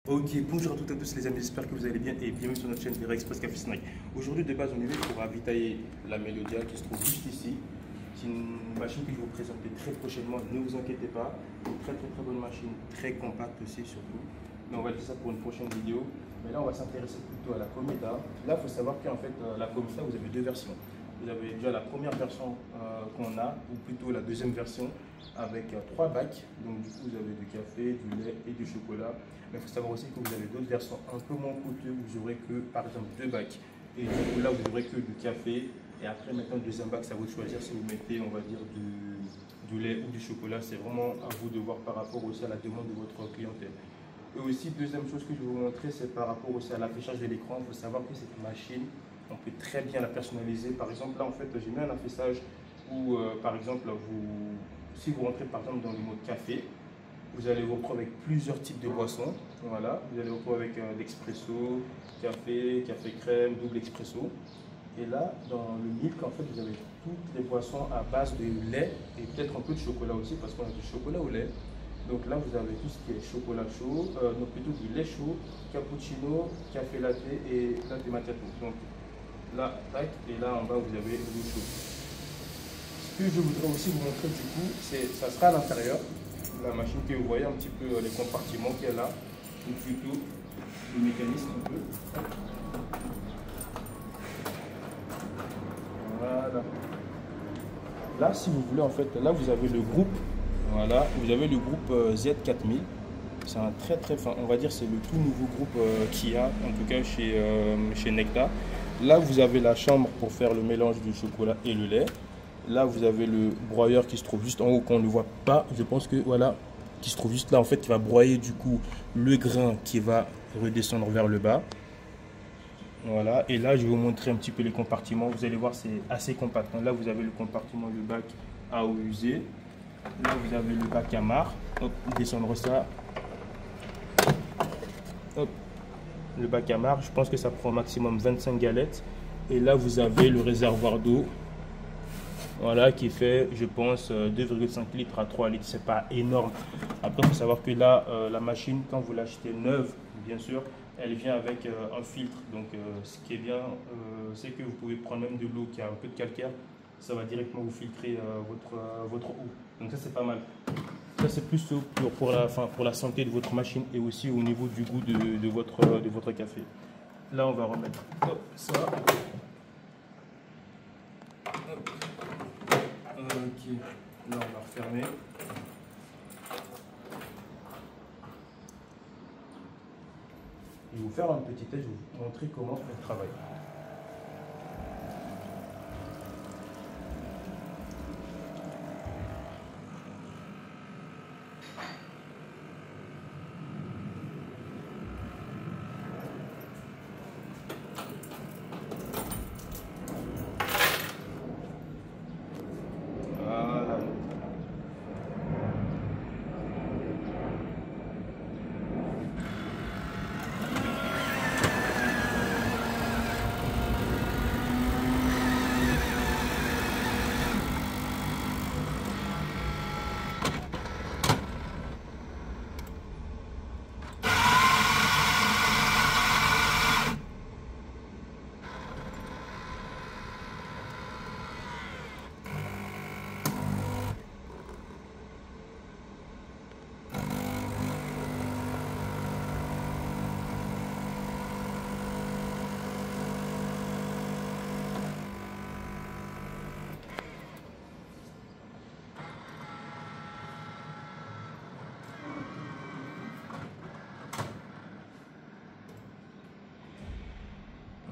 Ok, bonjour à toutes et à tous les amis, j'espère que vous allez bien et bienvenue sur notre chaîne Vera Express Café Snack. Aujourd'hui de base on est venu pour ravitailler la Melodia qui se trouve juste ici. C'est une machine que je vais vous présenter très prochainement, ne vous inquiétez pas. Une très bonne machine, très compacte aussi surtout. Mais on va laisser ça pour une prochaine vidéo. Mais là on va s'intéresser plutôt à la Cometa. Là il faut savoir qu'en fait la Cometa vous avez deux versions. Vous avez déjà la première version qu'on a, ou plutôt la deuxième version avec trois bacs. Donc du coup vous avez du café, du lait et du chocolat. Mais il faut savoir aussi que vous avez d'autres versions un peu moins coûteuses. Vous n'aurez que par exemple deux bacs. Et du coup là vous n'aurez que du café. Et après maintenant le deuxième bac, ça va vous choisir si vous mettez on va dire du lait ou du chocolat. C'est vraiment à vous de voir par rapport aussi à la demande de votre clientèle. Et aussi deuxième chose que je vais vous montrer, c'est par rapport aussi à l'affichage de l'écran. Il faut savoir que cette machine, on peut très bien la personnaliser. Par exemple, là, en fait, j'ai mis un affichage où, par exemple, si vous rentrez par exemple dans le mode café, vous allez vous retrouver avec plusieurs types de boissons. Voilà, vous allez vous retrouver avec l'expresso, café, café crème, double expresso. Et là, dans le milk, en fait, vous avez toutes les boissons à base de lait et peut-être un peu de chocolat aussi, parce qu'on a du chocolat au lait. Donc là, vous avez tout ce qui est chocolat chaud, non plutôt du lait chaud, cappuccino, café latte et latte macchiato. Donc là, tac, et là en bas, vous avez l'eau chaude. Ce que je voudrais aussi vous montrer du coup, ça sera à l'intérieur, la machine que vous voyez un petit peu les compartiments qu'il y a là, ou plutôt le mécanisme un peu. Voilà. Là, si vous voulez, en fait, là vous avez le groupe. Voilà, vous avez le groupe Z4000. C'est un enfin, on va dire c'est le tout nouveau groupe qu'il y a, en tout cas chez Nectar. Là, vous avez la chambre pour faire le mélange du chocolat et le lait. Là, vous avez le broyeur qui se trouve juste en haut, qu'on ne le voit pas. Je pense que voilà, qui se trouve juste là, en fait, qui va broyer du coup le grain qui va redescendre vers le bas. Voilà, et là, je vais vous montrer un petit peu les compartiments. Vous allez voir, c'est assez compact. Là, vous avez le compartiment, le bac à eau usée. Là, vous avez le bac à marc. Hop, descendre ça. Hop, le bac à marc. Je pense que ça prend au maximum 25 galettes. Et là, vous avez le réservoir d'eau. Voilà, qui fait, je pense, 2,5 litres à 3 litres. C'est pas énorme. Après, il faut savoir que là, la machine, quand vous l'achetez neuve, bien sûr, elle vient avec un filtre. Donc, ce qui est bien, c'est que vous pouvez prendre même de l'eau qui a un peu de calcaire. Ça va directement vous filtrer votre eau. Donc ça, c'est pas mal. Ça, c'est plus pour la santé de votre machine et aussi au niveau du goût de votre café. Là, on va remettre ça. Hop. Ok, là, on va refermer. Je vais vous faire un petit test, je vais vous montrer comment elle travaille. Voilà.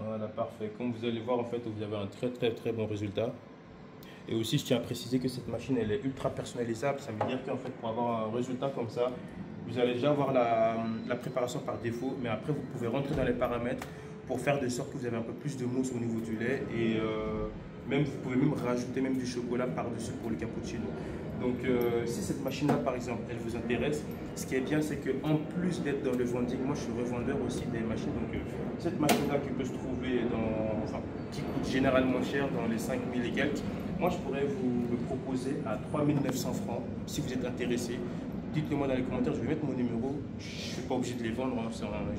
Voilà, parfait. Comme vous allez voir, en fait, vous avez un très bon résultat. Et aussi, je tiens à préciser que cette machine, elle est ultra personnalisable. Ça veut dire qu'en fait, pour avoir un résultat comme ça, vous allez déjà avoir la préparation par défaut, mais après, vous pouvez rentrer dans les paramètres pour faire de sorte que vous avez un peu plus de mousse au niveau du lait. Et même, vous pouvez même rajouter même du chocolat par-dessus pour le cappuccino. Donc, si cette machine-là, par exemple, elle vous intéresse, ce qui est bien, c'est qu'en plus d'être dans le vending, moi, je suis revendeur aussi des machines. Donc, cette machine-là qui peut se trouver qui coûte généralement cher, dans les 5 000 et quelques, moi, je pourrais vous le proposer à 3 900 francs si vous êtes intéressé. Dites-le moi dans les commentaires, je vais mettre mon numéro je ne suis pas obligé de les vendre, hein,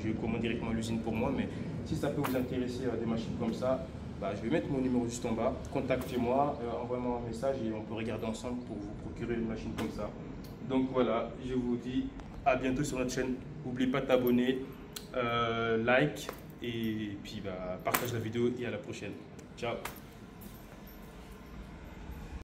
je commande directement à l'usine pour moi, mais si ça peut vous intéresser des machines comme ça, bah, je vais mettre mon numéro juste en bas. Contactez-moi, envoyez-moi un message et on peut regarder ensemble pour vous procurer une machine comme ça. Donc voilà, je vous dis à bientôt sur notre chaîne. N'oublie pas de t'abonner, like et puis bah, partage la vidéo et à la prochaine. Ciao.